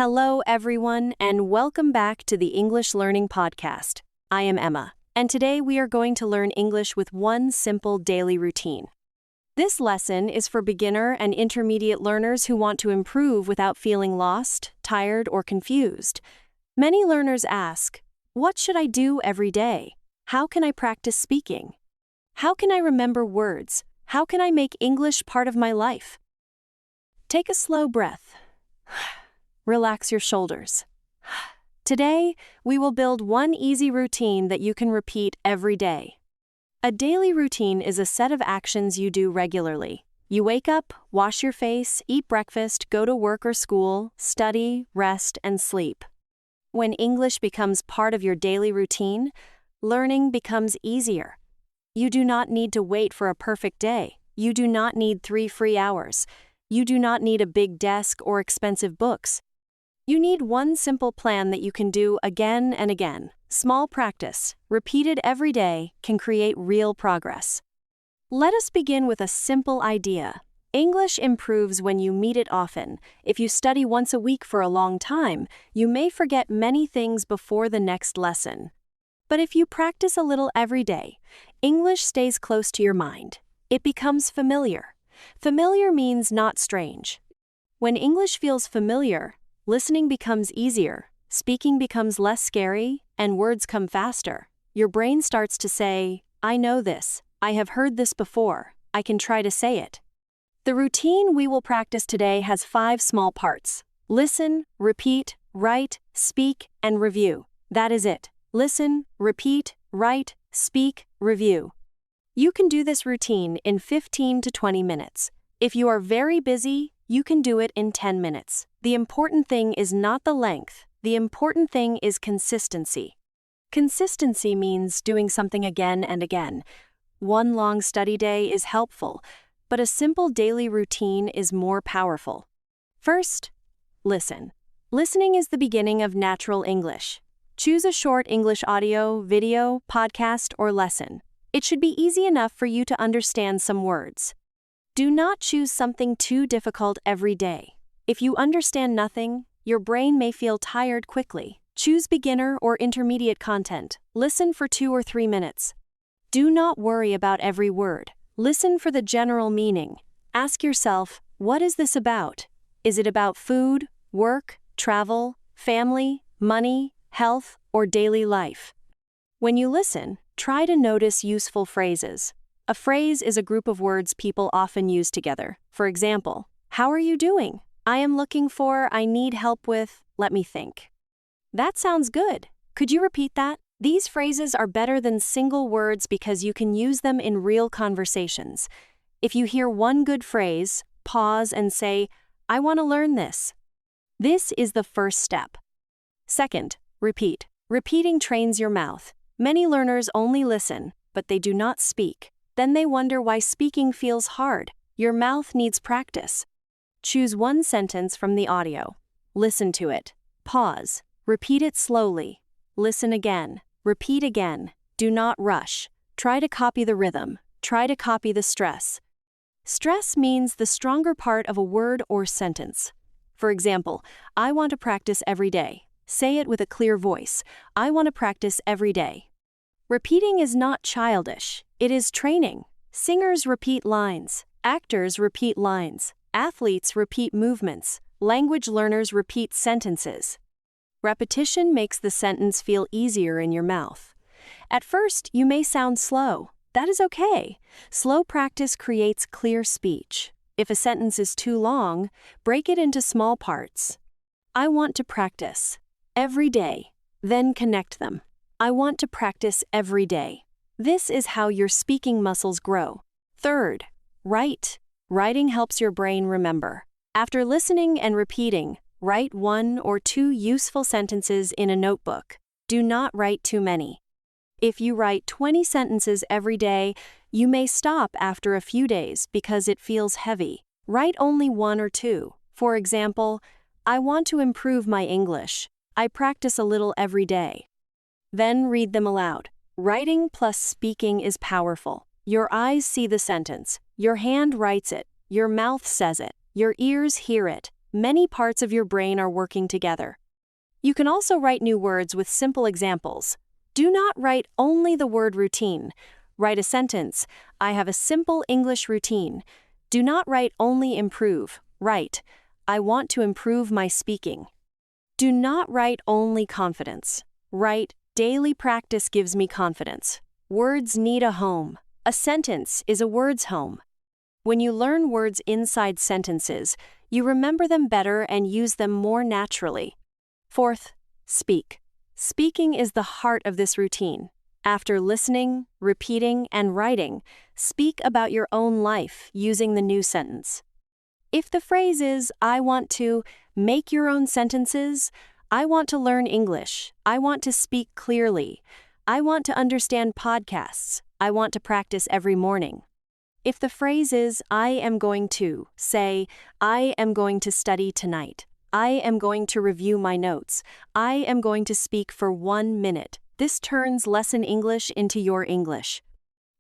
Hello, everyone, and welcome back to the English Learning Podcast. I am Emma, and today we are going to learn English with one simple daily routine. This lesson is for beginner and intermediate learners who want to improve without feeling lost, tired, or confused. Many learners ask, what should I do every day? How can I practice speaking? How can I remember words? How can I make English part of my life? Take a slow breath. Relax your shoulders. Today, we will build one easy routine that you can repeat every day. A daily routine is a set of actions you do regularly. You wake up, wash your face, eat breakfast, go to work or school, study, rest, and sleep. When English becomes part of your daily routine, learning becomes easier. You do not need to wait for a perfect day. You do not need 3 free hours. You do not need a big desk or expensive books. You need one simple plan that you can do again and again. Small practice, repeated every day, can create real progress. Let us begin with a simple idea. English improves when you meet it often. If you study once a week for a long time, you may forget many things before the next lesson. But if you practice a little every day, English stays close to your mind. It becomes familiar. Familiar means not strange. When English feels familiar, listening becomes easier, speaking becomes less scary, and words come faster. Your brain starts to say, I know this, I have heard this before, I can try to say it. The routine we will practice today has 5 small parts. Listen, repeat, write, speak, and review. That is it. Listen, repeat, write, speak, review. You can do this routine in 15 to 20 minutes. If you are very busy, you can do it in 10 minutes. The important thing is not the length. The important thing is consistency. Consistency means doing something again and again. One long study day is helpful, but a simple daily routine is more powerful. First, listen. Listening is the beginning of natural English. Choose a short English audio, video, podcast, or lesson. It should be easy enough for you to understand some words. Do not choose something too difficult every day. If you understand nothing, your brain may feel tired quickly. Choose beginner or intermediate content. Listen for 2 or 3 minutes. Do not worry about every word. Listen for the general meaning. Ask yourself, what is this about? Is it about food, work, travel, family, money, health, or daily life? When you listen, try to notice useful phrases. A phrase is a group of words people often use together. For example, how are you doing? I am looking for, I need help with, let me think. That sounds good. Could you repeat that? These phrases are better than single words because you can use them in real conversations. If you hear one good phrase, pause and say, I want to learn this. This is the first step. Second, repeat. Repeating trains your mouth. Many learners only listen, but they do not speak. Then they wonder why speaking feels hard. Your mouth needs practice. Choose one sentence from the audio. Listen to it. Pause. Repeat it slowly. Listen again. Repeat again. Do not rush. Try to copy the rhythm. Try to copy the stress. Stress means the stronger part of a word or sentence. For example, I want to practice every day. Say it with a clear voice. I want to practice every day. Repeating is not childish. It is training. Singers repeat lines. Actors repeat lines. Athletes repeat movements. Language learners repeat sentences. Repetition makes the sentence feel easier in your mouth. At first, you may sound slow. That is okay. Slow practice creates clear speech. If a sentence is too long, break it into small parts. I want to practice every day. Then connect them. I want to practice every day. This is how your speaking muscles grow. Third, write. Writing helps your brain remember. After listening and repeating, write 1 or 2 useful sentences in a notebook. Do not write too many. If you write 20 sentences every day, you may stop after a few days because it feels heavy. Write only 1 or 2. For example, I want to improve my English. I practice a little every day. Then read them aloud. Writing plus speaking is powerful. Your eyes see the sentence. Your hand writes it. Your mouth says it. Your ears hear it. many parts of your brain are working together. You can also write new words with simple examples. Do not write only the word routine. Write a sentence, I have a simple English routine. Do not write only improve. Write, I want to improve my speaking. Do not write only confidence. Write, daily practice gives me confidence. Words need a home. A sentence is a word's home. When you learn words inside sentences, you remember them better and use them more naturally. Fourth, speak. Speaking is the heart of this routine. After listening, repeating, and writing, speak about your own life using the new sentence. If the phrase is, I want to, make your own sentences. I want to learn English. I want to speak clearly. I want to understand podcasts. I want to practice every morning. If the phrase is, I am going to, say, I am going to study tonight. I am going to review my notes. I am going to speak for 1 minute. This turns lesson English into your English.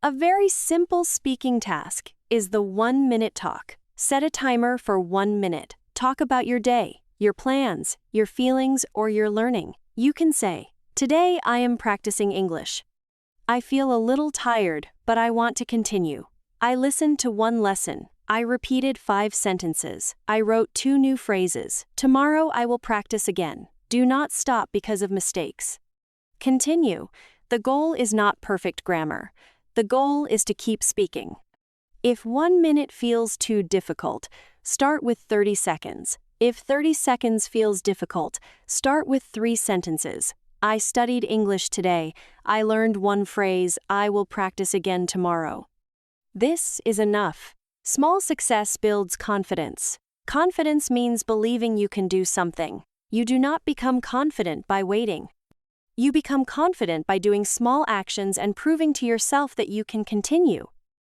A very simple speaking task is the 1-minute talk. Set a timer for 1 minute. Talk about your day, your plans, your feelings, or your learning. You can say, today I am practicing English. I feel a little tired, but I want to continue. I listened to 1 lesson. I repeated 5 sentences. I wrote 2 new phrases. Tomorrow I will practice again. Do not stop because of mistakes. Continue. The goal is not perfect grammar. The goal is to keep speaking. If 1 minute feels too difficult, start with 30 seconds. If 30 seconds feels difficult, start with 3 sentences. I studied English today. I learned 1 phrase. I will practice again tomorrow. This is enough. Small success builds confidence. Confidence means believing you can do something. You do not become confident by waiting. You become confident by doing small actions and proving to yourself that you can continue.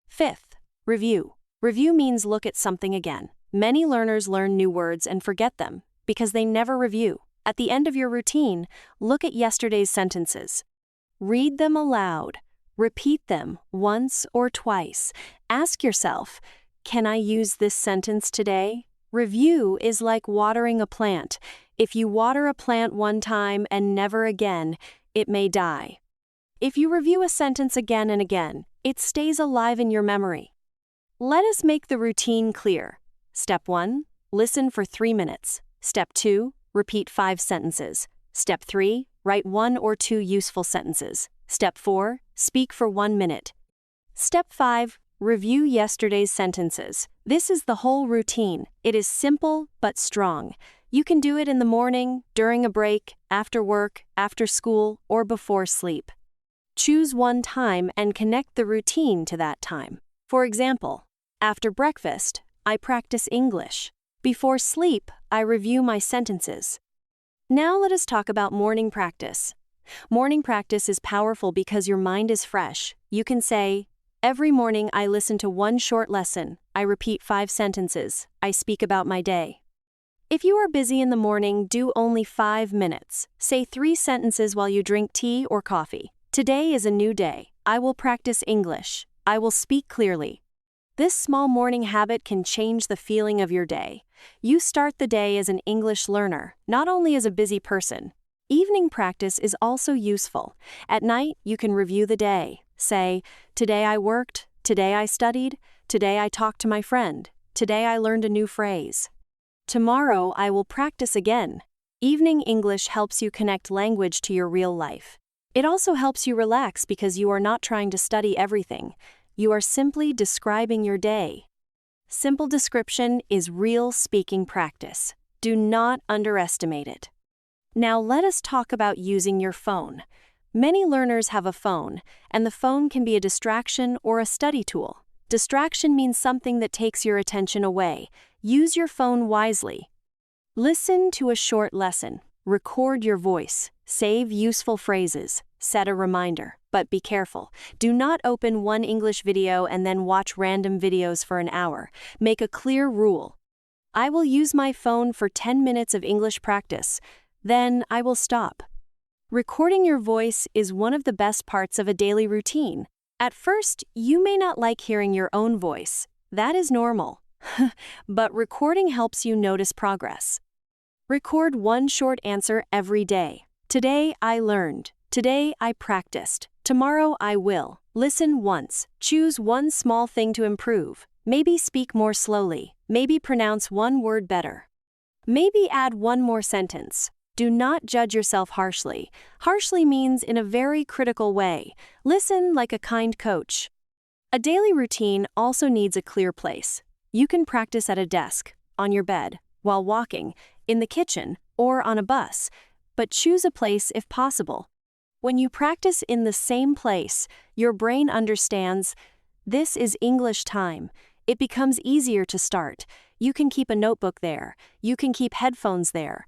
Fifth, review. Review means look at something again. Many learners learn new words and forget them because they never review. At the end of your routine, look at yesterday's sentences. Read them aloud. Repeat them once or twice. Ask yourself, can I use this sentence today? Review is like watering a plant. If you water a plant 1 time and never again, it may die. If you review a sentence again and again, it stays alive in your memory. Let us make the routine clear. Step 1, listen for 3 minutes. Step 2, repeat 5 sentences. Step 3, write 1 or 2 useful sentences. Step 4, speak for 1 minute. Step 5, review yesterday's sentences. This is the whole routine. It is simple but strong. You can do it in the morning, during a break, after work, after school, or before sleep. Choose one time and connect the routine to that time. For example, after breakfast, I practice English. Before sleep, I review my sentences. Now let us talk about morning practice. Morning practice is powerful because your mind is fresh. You can say, every morning I listen to 1 short lesson. I repeat 5 sentences. I speak about my day. If you are busy in the morning, do only 5 minutes. Say 3 sentences while you drink tea or coffee. Today is a new day. I will practice English. I will speak clearly. This small morning habit can change the feeling of your day. You start the day as an English learner, not only as a busy person. Evening practice is also useful. At night, you can review the day. Say, today I worked, today I studied, today I talked to my friend, today I learned a new phrase. Tomorrow I will practice again. Evening English helps you connect language to your real life. It also helps you relax because you are not trying to study everything. You are simply describing your day. Simple description is real speaking practice. Do not underestimate it. Now let us talk about using your phone. Many learners have a phone, and the phone can be a distraction or a study tool. Distraction means something that takes your attention away. Use your phone wisely. Listen to a short lesson. Record your voice. Save useful phrases. Set a reminder. But be careful. Do not open one English video and then watch random videos for an hour. Make a clear rule. I will use my phone for 10 minutes of English practice. Then I will stop. Recording your voice is one of the best parts of a daily routine. At first, you may not like hearing your own voice. That is normal. but recording helps you notice progress. Record one short answer every day. Today I learned. Today I practiced. Tomorrow I will. Listen once. Choose one small thing to improve. Maybe speak more slowly. Maybe pronounce one word better. Maybe add one more sentence. Do not judge yourself harshly. Harshly means in a very critical way. Listen like a kind coach. A daily routine also needs a clear place. You can practice at a desk, on your bed, while walking, in the kitchen, or on a bus, but choose a place if possible. When you practice in the same place, your brain understands, this is English time. It becomes easier to start. You can keep a notebook there. You can keep headphones there.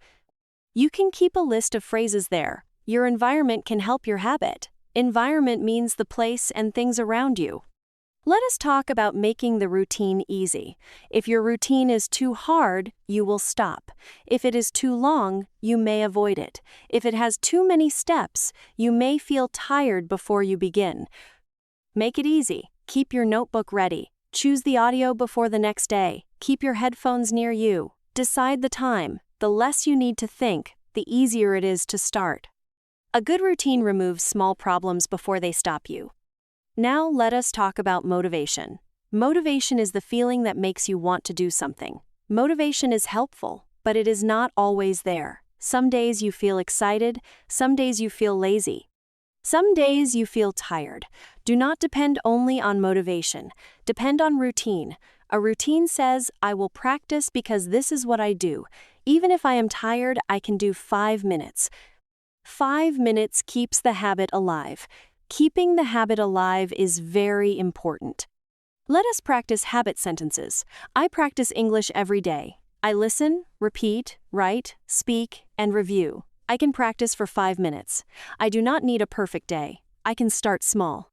You can keep a list of phrases there. Your environment can help your habit. Environment means the place and things around you. Let us talk about making the routine easy. If your routine is too hard, you will stop. If it is too long, you may avoid it. If it has too many steps, you may feel tired before you begin. Make it easy. Keep your notebook ready. Choose the audio before the next day. Keep your headphones near you. Decide the time. The less you need to think, the easier it is to start. A good routine removes small problems before they stop you. Now let us talk about motivation. Motivation is the feeling that makes you want to do something. Motivation is helpful, but it is not always there. Some days you feel excited, some days you feel lazy. Some days you feel tired. Do not depend only on motivation. Depend on routine. A routine says, I will practice because this is what I do. Even if I am tired, I can do 5 minutes. 5 minutes keeps the habit alive. Keeping the habit alive is very important. Let us practice habit sentences. I practice English every day. I listen, repeat, write, speak, and review. I can practice for 5 minutes. I do not need a perfect day. I can start small.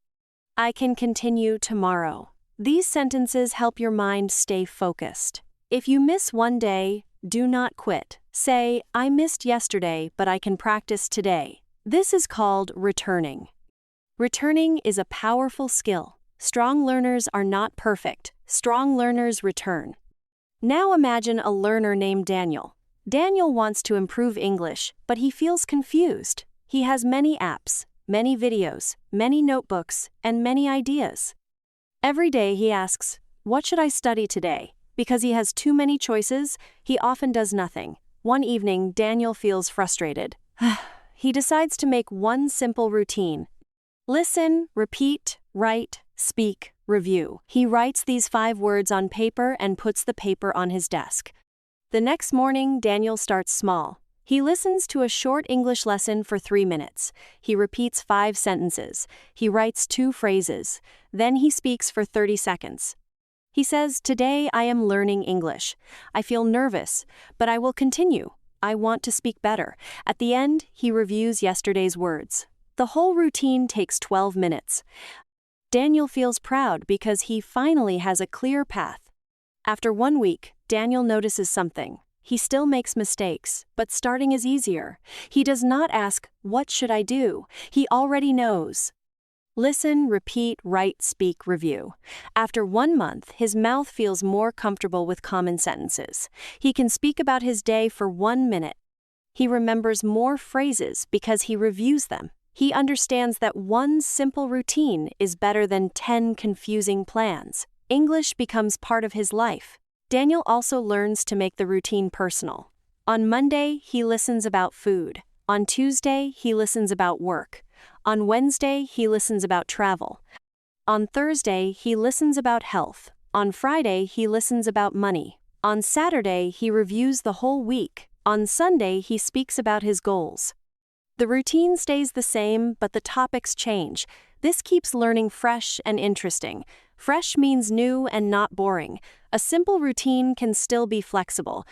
I can continue tomorrow. These sentences help your mind stay focused. If you miss one day, do not quit. Say, I missed yesterday, but I can practice today. This is called returning. Returning is a powerful skill. Strong learners are not perfect. Strong learners return. Now imagine a learner named Daniel. Daniel wants to improve English, but he feels confused. He has many apps, many videos, many notebooks, and many ideas. Every day he asks, what should I study today? Because he has too many choices, he often does nothing. One evening, Daniel feels frustrated. He decides to make one simple routine. Listen, repeat, write, speak, review. He writes these 5 words on paper and puts the paper on his desk. The next morning, Daniel starts small. He listens to a short English lesson for 3 minutes. He repeats 5 sentences. He writes 2 phrases. Then he speaks for 30 seconds. He says, today I am learning English. I feel nervous, but I will continue. I want to speak better. At the end, he reviews yesterday's words. The whole routine takes 12 minutes. Daniel feels proud because he finally has a clear path. After 1 week, Daniel notices something. He still makes mistakes, but starting is easier. He does not ask, what should I do? He already knows. Listen, repeat, write, speak, review. After 1 month, his mouth feels more comfortable with common sentences. He can speak about his day for 1 minute. He remembers more phrases because he reviews them. He understands that one simple routine is better than 10 confusing plans. English becomes part of his life. Daniel also learns to make the routine personal. On Monday, he listens about food. On Tuesday, he listens about work. On Wednesday, he listens about travel. On Thursday, he listens about health. On Friday, he listens about money. On Saturday, he reviews the whole week. On Sunday, he speaks about his goals. The routine stays the same, but the topics change. This keeps learning fresh and interesting. Fresh means new and not boring. A simple routine can still be flexible.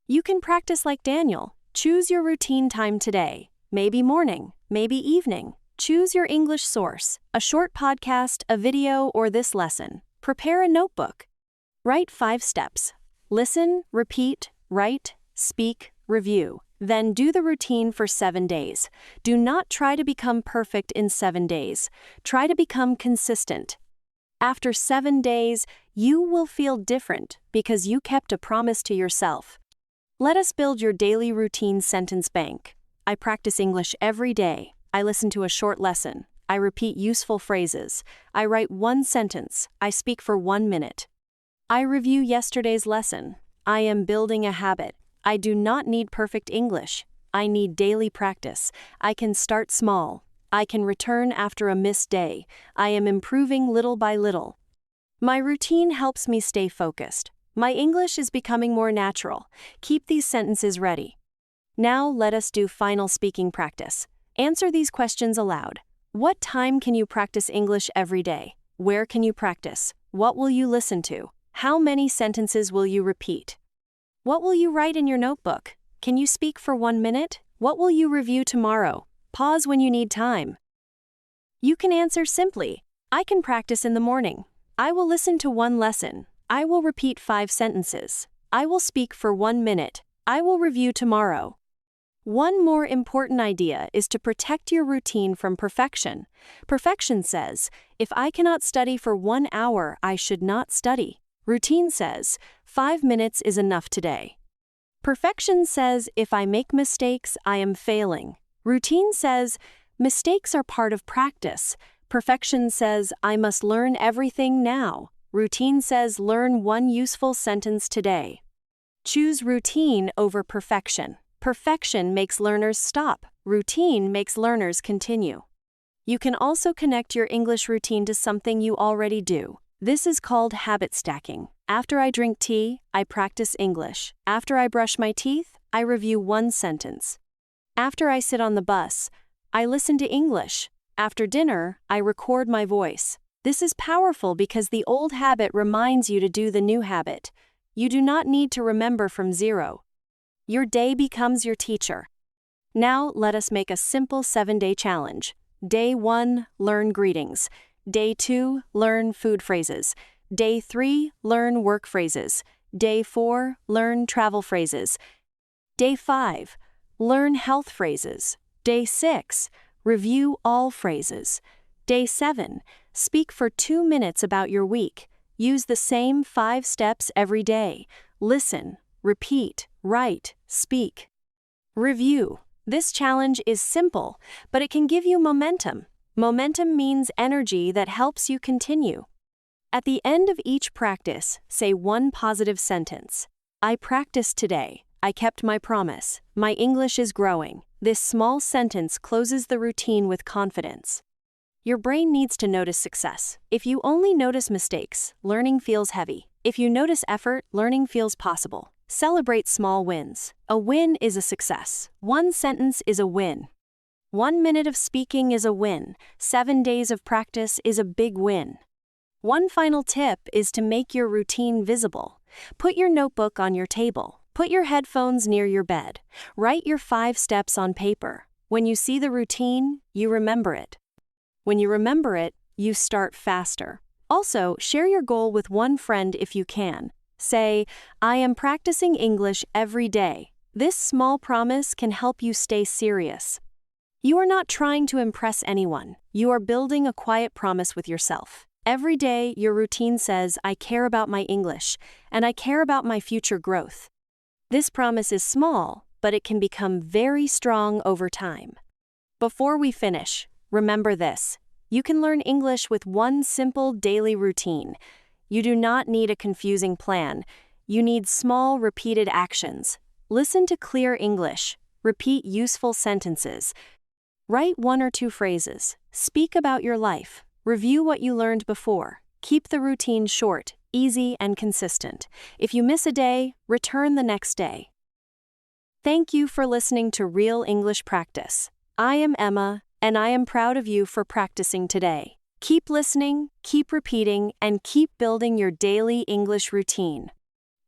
You can practice like Daniel. Choose your routine time today. Maybe morning, maybe evening. Choose your English source, a short podcast, a video, or this lesson. Prepare a notebook. Write 5 steps. Listen, repeat, write, speak, review. Then do the routine for 7 days. Do not try to become perfect in 7 days. Try to become consistent. After 7 days, you will feel different because you kept a promise to yourself. Let us build your daily routine sentence bank. I practice English every day. I listen to a short lesson. I repeat useful phrases. I write one sentence. I speak for 1 minute. I review yesterday's lesson. I am building a habit. I do not need perfect English. I need daily practice. I can start small. I can return after a missed day. I am improving little by little. My routine helps me stay focused. My English is becoming more natural. Keep these sentences ready. Now let us do final speaking practice. Answer these questions aloud. What time can you practice English every day? Where can you practice? What will you listen to? How many sentences will you repeat? What will you write in your notebook? Can you speak for 1 minute? What will you review tomorrow? Pause when you need time. You can answer simply, I can practice in the morning. I will listen to 1 lesson. I will repeat 5 sentences. I will speak for 1 minute. I will review tomorrow. One more important idea is to protect your routine from perfection. Perfection says, if I cannot study for 1 hour, I should not study. Routine says, 5 minutes is enough today. Perfection says, if I make mistakes, I am failing. Routine says, mistakes are part of practice. Perfection says, I must learn everything now. Routine says, learn 1 useful sentence today. Choose routine over perfection. Perfection makes learners stop. Routine makes learners continue. You can also connect your English routine to something you already do. This is called habit stacking. After I drink tea, I practice English. After I brush my teeth, I review 1 sentence. After I sit on the bus, I listen to English. After dinner, I record my voice. This is powerful because the old habit reminds you to do the new habit. You do not need to remember from zero. Your day becomes your teacher. Now let us make a simple 7-day challenge. Day 1, learn greetings. Day 2, learn food phrases. Day 3, learn work phrases. Day 4, learn travel phrases. Day 5, learn health phrases. Day 6, review all phrases. Day 7, speak for 2 minutes about your week. Use the same 5 steps every day. Listen, repeat, write, speak. Review. This challenge is simple, but it can give you momentum. Momentum means energy that helps you continue. At the end of each practice, say 1 positive sentence. I practiced today. I kept my promise. My English is growing. This small sentence closes the routine with confidence. Your brain needs to notice success. If you only notice mistakes, learning feels heavy. If you notice effort, learning feels possible. Celebrate small wins. A win is a success. 1 sentence is a win. 1 minute of speaking is a win. 7 days of practice is a big win. One final tip is to make your routine visible. Put your notebook on your table. Put your headphones near your bed. Write your 5 steps on paper. When you see the routine, you remember it. When you remember it, you start faster. Also, share your goal with 1 friend if you can. Say, I am practicing English every day. This small promise can help you stay serious. You are not trying to impress anyone. You are building a quiet promise with yourself. Every day, your routine says, I care about my English, and I care about my future growth. This promise is small, but it can become very strong over time. Before we finish, remember this. You can learn English with 1 simple daily routine. You do not need a confusing plan. You need small, repeated actions. Listen to clear English. Repeat useful sentences. Write 1 or 2 phrases. Speak about your life. Review what you learned before. Keep the routine short, easy, and consistent. If you miss a day, return the next day. Thank you for listening to Real English Practice. I am Emma, and I am proud of you for practicing today. Keep listening, keep repeating, and keep building your daily English routine.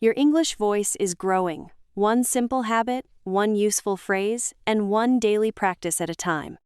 Your English voice is growing. 1 simple habit, 1 useful phrase, and 1 daily practice at a time.